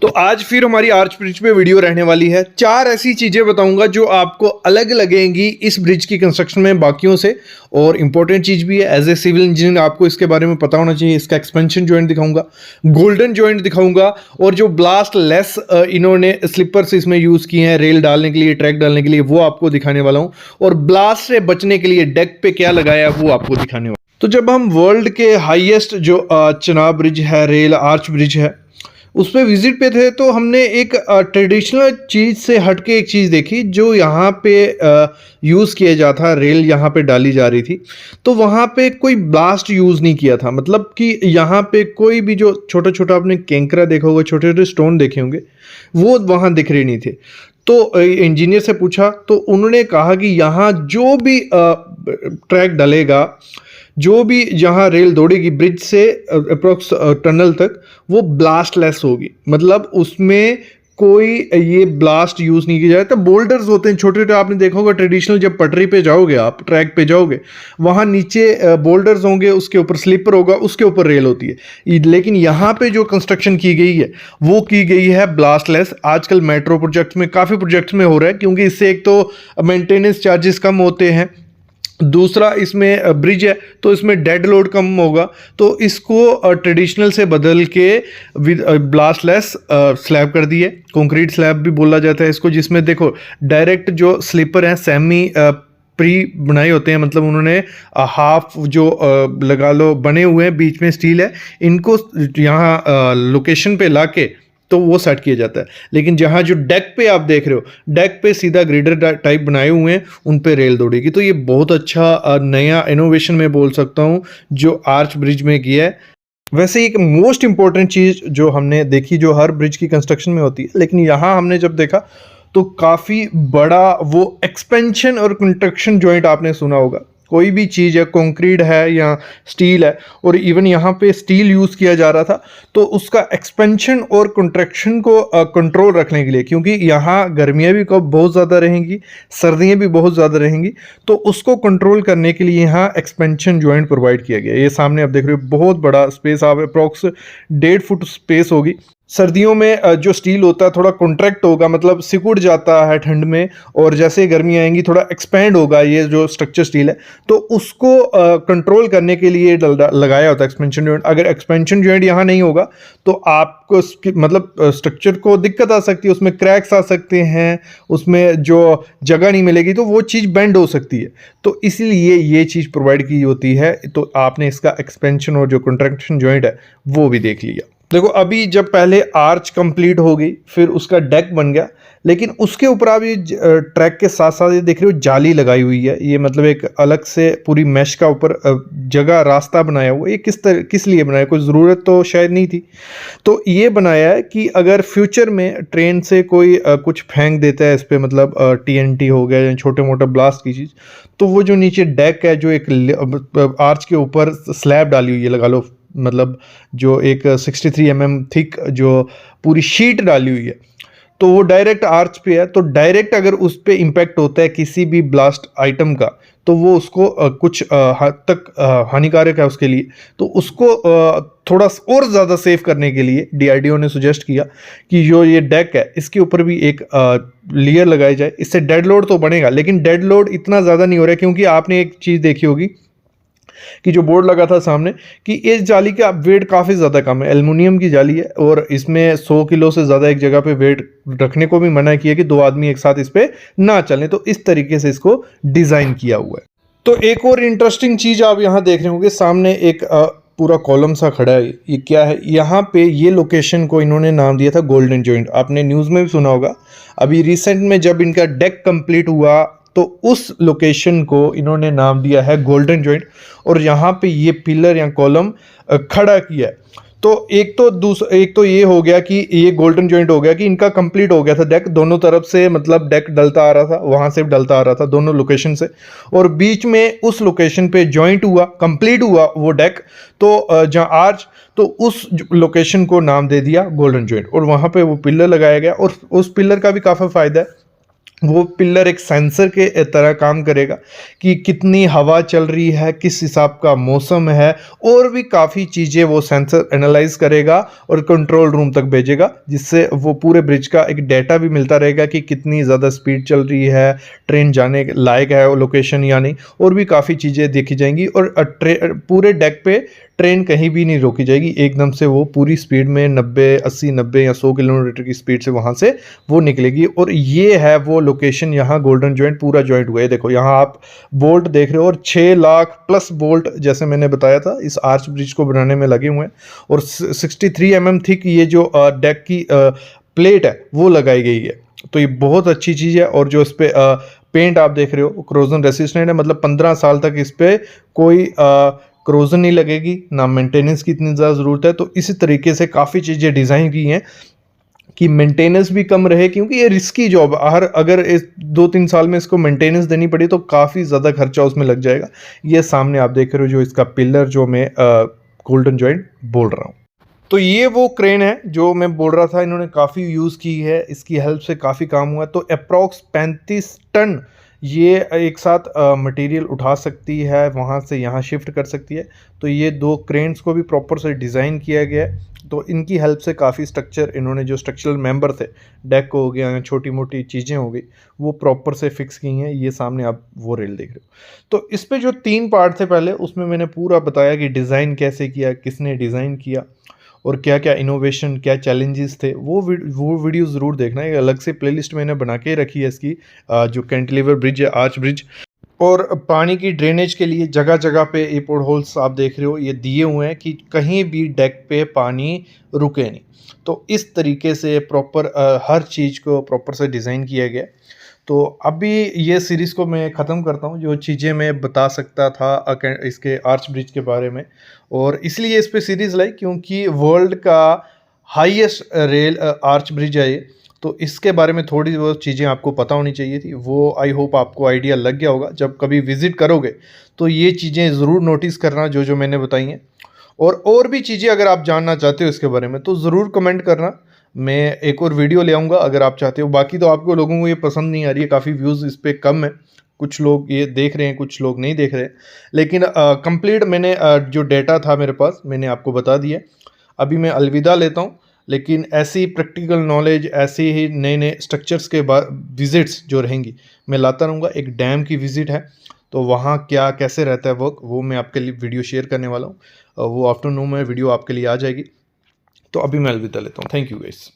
तो आज फिर हमारी आर्च ब्रिज पे वीडियो रहने वाली है। 4 ऐसी चीज़ें बताऊंगा जो आपको अलग लगेंगी इस ब्रिज की कंस्ट्रक्शन में बाकियों से, और इंपॉर्टेंट चीज़ भी है। एज ए सिविल इंजीनियर आपको इसके बारे में पता होना चाहिए। इसका एक्सपेंशन जॉइंट दिखाऊंगा, गोल्डन जॉइंट दिखाऊंगा, और जो ब्लास्ट लेस इन्होंने स्लीपर्स इसमें यूज़ किए हैं रेल डालने के लिए, ट्रैक डालने के लिए, वो आपको दिखाने वाला हूँ। और ब्लास्ट से बचने के लिए डेक पे क्या लगाया वो आपको दिखाने वाला। तो जब हम वर्ल्ड के हाईएस्ट जो चनाब ब्रिज है, रेल आर्च ब्रिज है, उस पर विजिट पे थे तो हमने एक ट्रेडिशनल चीज़ से हटके एक चीज़ देखी जो यहाँ पे यूज़ किया जाता, रेल यहाँ पे डाली जा रही थी। तो वहाँ पे कोई ब्लास्ट यूज़ नहीं किया था, मतलब कि यहाँ पे कोई भी जो छोटा छोटा आपने केंकरा देखा होगा, छोटे छोटे स्टोन देखे होंगे, वो वहाँ दिख रहे नहीं थे। तो इंजीनियर से पूछा तो उन्होंने कहा कि यहाँ जो भी ट्रैक डलेगा, जो भी जहाँ रेल दौड़ेगी ब्रिज से अप्रोक्स टनल तक, वो ब्लास्ट लेस होगी। मतलब उसमें कोई ये ब्लास्ट यूज़ नहीं किया जाए। तो बोल्डर्स होते हैं छोटे छोटे, आपने देखा होगा ट्रेडिशनल, जब पटरी पे जाओगे आप, ट्रैक पे जाओगे, वहाँ नीचे बोल्डर्स होंगे, उसके ऊपर स्लीपर होगा, उसके ऊपर रेल होती है। लेकिन यहाँ पे जो कंस्ट्रक्शन की गई है वो की गई है ब्लास्ट लेस। आजकल मेट्रो प्रोजेक्ट्स में, काफ़ी प्रोजेक्ट्स में हो रहा है, क्योंकि इससे एक तो मेंटेनेंस चार्जेस कम होते हैं, दूसरा इसमें ब्रिज है तो इसमें डेड लोड कम होगा। तो इसको ट्रेडिशनल से बदल के विद ब्लास्ट लेस स्लैब कर दिए। कंक्रीट स्लैब भी बोला जाता है इसको, जिसमें देखो डायरेक्ट जो स्लीपर हैं सेमी प्री बनाए होते हैं, मतलब उन्होंने हाफ जो लगा लो बने हुए हैं, बीच में स्टील है, इनको यहाँ लोकेशन पे लाके तो वो सेट किया जाता है। लेकिन जहाँ जो डेक पे आप देख रहे हो, डेक पे सीधा ग्रिडर टाइप बनाए हुए हैं, उन पे रेल दौड़ेगी। तो ये बहुत अच्छा नया इनोवेशन मैं बोल सकता हूँ जो आर्च ब्रिज में किया है। वैसे एक मोस्ट इंपॉर्टेंट चीज़ जो हमने देखी, जो हर ब्रिज की कंस्ट्रक्शन में होती है, लेकिन यहाँ हमने जब देखा तो काफ़ी बड़ा वो एक्सपेंशन और कंस्ट्रक्शन जॉइंट आपने सुना होगा। कोई भी चीज़ है, कंक्रीट है या स्टील है, और इवन यहाँ पे स्टील यूज़ किया जा रहा था, तो उसका एक्सपेंशन और कंट्रैक्शन को कंट्रोल रखने के लिए, क्योंकि यहाँ गर्मियाँ भी कब बहुत ज़्यादा रहेंगी, सर्दियाँ भी बहुत ज़्यादा रहेंगी, तो उसको कंट्रोल करने के लिए यहाँ एक्सपेंशन जॉइंट प्रोवाइड किया गया। ये सामने आप देख रहे हो बहुत बड़ा स्पेस, आप अप्रॉक्स 1.5 फुट स्पेस होगी। सर्दियों में जो स्टील होता है थोड़ा कॉन्ट्रैक्ट होगा, मतलब सिकुड़ जाता है ठंड में, और जैसे गर्मी आएंगी थोड़ा एक्सपेंड होगा ये जो स्ट्रक्चर स्टील है। तो उसको कंट्रोल करने के लिए लगाया होता है एक्सपेंशन जॉइंट। अगर एक्सपेंशन जॉइंट यहाँ नहीं होगा तो आपको मतलब स्ट्रक्चर को दिक्कत आ सकती है, उसमें क्रैक्स आ सकते हैं, उसमें जो जगह नहीं मिलेगी तो वो चीज़ बेंड हो सकती है। तो इसलिए ये चीज़ प्रोवाइड की होती है। तो आपने इसका एक्सपेंशन और जो कंट्रैक्शन जॉइंट है वो भी देख लिया। देखो अभी जब पहले आर्च कंप्लीट हो गई, फिर उसका डेक बन गया, लेकिन उसके ऊपर आप ये ट्रैक के साथ साथ ये देख रहे हो जाली लगाई हुई है। ये मतलब एक अलग से पूरी मैश का ऊपर जगह रास्ता बनाया हुआ। ये किस लिए बनाया, कोई ज़रूरत तो शायद नहीं थी। तो ये बनाया है कि अगर फ्यूचर में ट्रेन से कोई कुछ फेंक देता है इस पर, मतलब TNT हो गया या छोटे मोटे ब्लास्ट की चीज़, तो वो जो नीचे डेक है, जो एक आर्च के ऊपर स्लैब डाली हुई है, लगा लो, मतलब जो एक 63 mm थिक जो पूरी शीट डाली हुई है, तो वो डायरेक्ट आर्च पे है। तो डायरेक्ट अगर उस पे इम्पैक्ट होता है किसी भी ब्लास्ट आइटम का, तो वो उसको कुछ हद तक हानिकारक है उसके लिए। तो उसको थोड़ा और ज़्यादा सेफ करने के लिए DRDO ने सुजेस्ट किया कि जो ये डेक है इसके ऊपर भी एक लेयर लगाई जाए। इससे डेड लोड तो बनेगा, लेकिन डेड लोड इतना ज़्यादा नहीं हो रहा है, क्योंकि आपने एक चीज़ देखी होगी कि जो बोर्ड लगा था सामने, कि इस जाली का वेट काफ़ी ज़्यादा कम है, एल्युमिनियम की जाली है, और इसमें 100 किलो से ज़्यादा एक जगह पे वेट रखने को भी मना किया कि 2 आदमी एक साथ इस पे ना चलें। तो इस तरीके से इसको डिज़ाइन किया हुआ है। तो एक और इंटरेस्टिंग चीज़ आप यहाँ देख रहे होंगे, सामने एक पूरा कॉलम सा खड़ा है। ये क्या है, यहाँ पे ये लोकेशन को इन्होंने नाम दिया था गोल्डन जॉइंट। आपने न्यूज़ में भी सुना होगा, अभी रिसेंट में जब इनका डेक कंप्लीट हुआ तो उस लोकेशन को इन्होंने नाम दिया है गोल्डन जॉइंट, और यहाँ पे ये पिलर या कॉलम खड़ा किया है। तो एक तो ये हो गया कि ये गोल्डन जॉइंट हो गया कि इनका कंप्लीट हो गया था डेक, दोनों तरफ से, मतलब डेक डलता आ रहा था, वहाँ से भी डलता आ रहा था, दोनों लोकेशन से, और बीच में उस लोकेशन पे जॉइंट हुआ, कंप्लीट हुआ वो डेक। तो जहाँ आर्च, तो उस लोकेशन को नाम दे दिया गोल्डन जॉइंट, और वहाँ पे वो पिलर लगाया गया। और उस पिलर का भी काफ़ी फ़ायदा है, वो पिलर एक सेंसर के तरह काम करेगा कि कितनी हवा चल रही है, किस हिसाब का मौसम है, और भी काफ़ी चीज़ें वो सेंसर एनालाइज करेगा और कंट्रोल रूम तक भेजेगा, जिससे वो पूरे ब्रिज का एक डेटा भी मिलता रहेगा कि कितनी ज़्यादा स्पीड चल रही है, ट्रेन जाने के लायक है वो लोकेशन या नहीं, और भी काफ़ी चीज़ें देखी जाएंगी। और पूरे डेक पे ट्रेन कहीं भी नहीं रोकी जाएगी, एकदम से वो पूरी स्पीड में 90 80 90 या 100 किलोमीटर की स्पीड से वहाँ से वो निकलेगी। और ये है वो लोकेशन, यहाँ गोल्डन जॉइंट पूरा जॉइंट हुआ है। देखो यहाँ आप बोल्ट देख रहे हो, और 6 लाख प्लस बोल्ट जैसे मैंने बताया था इस आर्च ब्रिज को बनाने में लगे हुए हैं। और 63 mm थिक ये जो डेक की प्लेट है वो लगाई गई है। तो ये बहुत अच्छी चीज़ है। और जो इस पे पेंट आप देख रहे हो क्रोजन रेसिस्टेंट है, मतलब 15 साल तक इस पे कोई क्रोजन नहीं लगेगी, ना मेंटेनेंस की इतनी ज़्यादा ज़रूरत है। तो इसी तरीके से काफ़ी चीज़ें डिज़ाइन की हैं कि मेंटेनेंस भी कम रहे, क्योंकि ये रिस्की जॉब, हर अगर इस 2 3 साल में इसको मेंटेनेंस देनी पड़ी तो काफ़ी ज़्यादा खर्चा उसमें लग जाएगा। ये सामने आप देख रहे हो जो इसका पिलर जो मैं गोल्डन जॉइंट बोल रहा हूँ। तो ये वो क्रेन है जो मैं बोल रहा था, इन्होंने काफ़ी यूज़ की है, इसकी हेल्प से काफ़ी काम हुआ। तो अप्रॉक्स 35 टन ये एक साथ मटेरियल उठा सकती है, वहाँ से यहाँ शिफ्ट कर सकती है। तो ये 2 क्रेन्स को भी प्रॉपर से डिज़ाइन किया गया है। तो इनकी हेल्प से काफ़ी स्ट्रक्चर, इन्होंने जो स्ट्रक्चरल मेंबर थे, डेक हो गया या छोटी मोटी चीज़ें हो गई, वो प्रॉपर से फिक्स की हैं। ये सामने आप वो रेल देख रहे हो। तो इस पे जो 3 पार्ट थे पहले, उसमें मैंने पूरा बताया कि डिज़ाइन कैसे किया, किसने डिज़ाइन किया, और क्या क्या इनोवेशन, क्या चैलेंजेस थे। वो वीडियो ज़रूर देखना है, अलग से प्लेलिस्ट मैंने बना के रखी है इसकी। जो कैंटिलीवर ब्रिज है, आर्च ब्रिज। और पानी की ड्रेनेज के लिए जगह जगह पे ये पोर्ट होल्स आप देख रहे हो, ये दिए हुए हैं कि कहीं भी डेक पे पानी रुके नहीं। तो इस तरीके से प्रॉपर हर चीज़ को प्रॉपर से डिज़ाइन किया गया है। तो अभी ये सीरीज़ को मैं ख़त्म करता हूँ, जो चीज़ें मैं बता सकता था इसके आर्च ब्रिज के बारे में। और इसलिए इस पे सीरीज़ लाई क्योंकि वर्ल्ड का हाईएस्ट रेल आर्च ब्रिज है ये। तो इसके बारे में थोड़ी बहुत चीज़ें आपको पता होनी चाहिए थी, वो आई होप आपको आइडिया लग गया होगा। जब कभी विज़िट करोगे तो ये चीज़ें ज़रूर नोटिस करना जो जो मैंने बताई हैं। और भी चीज़ें अगर आप जानना चाहते हो इसके बारे में तो ज़रूर कमेंट करना, मैं एक और वीडियो ले आऊँगा अगर आप चाहते हो। बाकी तो आपको लोगों को ये पसंद नहीं आ रही है, काफ़ी व्यूज़ इस पे कम है, कुछ लोग ये देख रहे हैं, कुछ लोग नहीं देख रहे हैं। लेकिन कंप्लीट मैंने जो डेटा था मेरे पास मैंने आपको बता दिया। अभी मैं अलविदा लेता हूँ, लेकिन ऐसी प्रैक्टिकल नॉलेज, ऐसे ही नए नए स्ट्रक्चर्स के बाद विजिट्स जो रहेंगी मैं लाता रहूँगा। एक डैम की विज़िट है, तो वहाँ क्या कैसे रहता है वर्क, वो मैं आपके लिए वीडियो शेयर करने वाला हूँ। वो आफ्टरनून में वीडियो आपके लिए आ जाएगी। तो अभी मैं अलविदा लेता हूँ। Thank you guys.